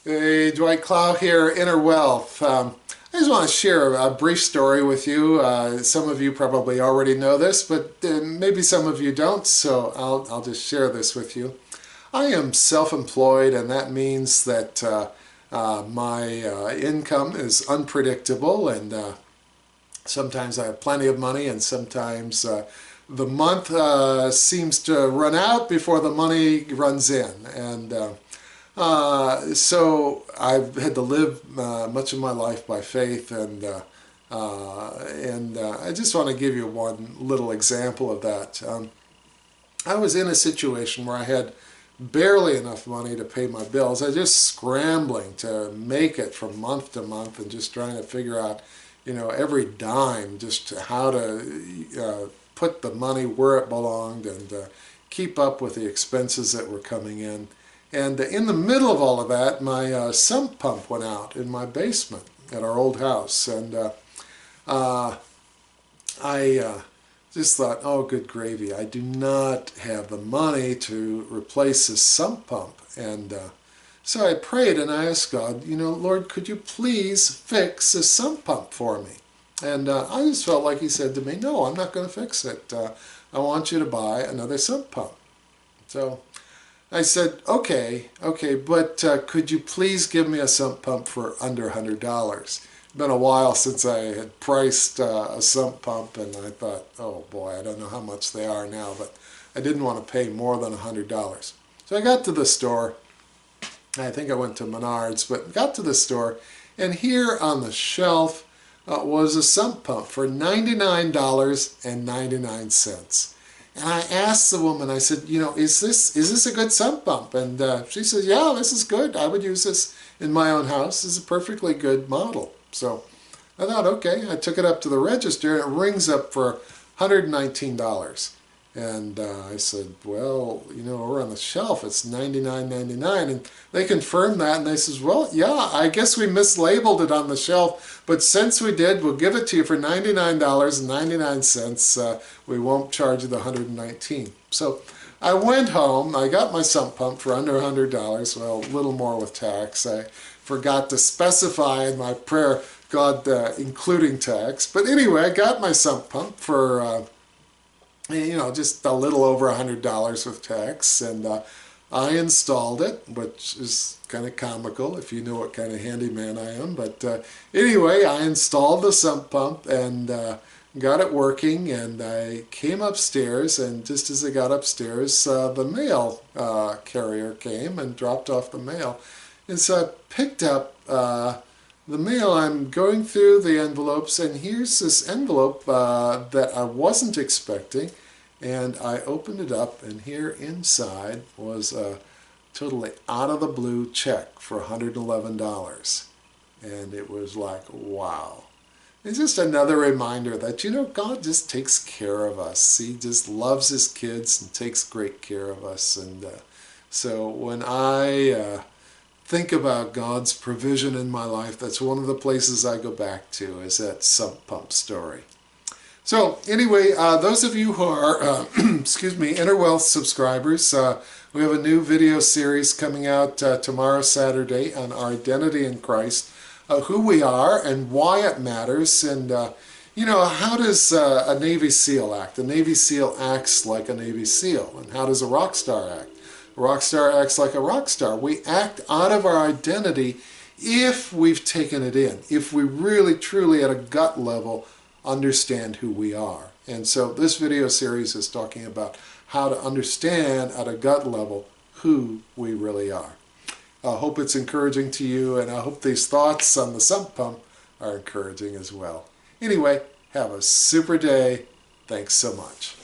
Hey, Dwight Clow here, Inner Wealth. I just want to share a brief story with you. Some of you probably already know this, but maybe some of you don't, so I'll just share this with you. I am self-employed, and that means that my income is unpredictable, and sometimes I have plenty of money, and sometimes the month seems to run out before the money runs in. And so I've had to live much of my life by faith, and I just want to give you one little example of that. I was in a situation where I had barely enough money to pay my bills. I was just scrambling to make it from month to month and just trying to figure out, every dime, just how to put the money where it belonged and keep up with the expenses that were coming in. And in the middle of all of that, my sump pump went out in my basement at our old house. And I just thought, oh, good gravy, I do not have the money to replace this sump pump. And so I prayed and I asked God, Lord, could you please fix this sump pump for me? And I just felt like he said to me, no, I'm not going to fix it. I want you to buy another sump pump. So I said, okay, but could you please give me a sump pump for under $100? It's been a while since I had priced a sump pump, and I thought, oh boy, I don't know how much they are now, but I didn't want to pay more than $100. So I got to the store. I think I went to Menards, but got to the store, and here on the shelf was a sump pump for $99.99. And I asked the woman, I said, is this a good sump pump? And she says, yeah, this is good. I would use this in my own house. This is a perfectly good model. So I thought, okay. I took it up to the register, and it rings up for $119. And I said, well, over on the shelf, it's $99.99. And they confirmed that, and they says, well, yeah, I guess we mislabeled it on the shelf, but since we did, we'll give it to you for $99.99. We won't charge you the $119. So I went home. I got my sump pump for under $100. Well, a little more with tax. I forgot to specify in my prayer, God, including tax. But anyway, I got my sump pump for just a little over $100 with tax, and I installed it, which is kind of comical if you know what kind of handyman I am. But anyway, I installed the sump pump and got it working, and I came upstairs, and just as I got upstairs, the mail carrier came and dropped off the mail. And so I picked up the mail. I'm going through the envelopes, and here's this envelope that I wasn't expecting, and I opened it up, and here inside was a totally out of the blue check for $111. And it was like, wow. It's just another reminder that, God just takes care of us. He just loves his kids and takes great care of us. And so when I think about God's provision in my life, that's one of the places I go back to, is that sump pump story. So anyway, those of you who are, Inner Wealth subscribers, we have a new video series coming out tomorrow, Saturday, on our identity in Christ, who we are and why it matters, and how does a Navy SEAL act? A Navy SEAL acts like a Navy SEAL, and how does a rock star act? A rock star acts like a rock star. We act out of our identity if we've taken it in, if we really, truly, at a gut level, understand who we are. And so this video series is talking about how to understand at a gut level who we really are. I hope it's encouraging to you, and I hope these thoughts on the sump pump are encouraging as well. Anyway, have a super day. Thanks so much.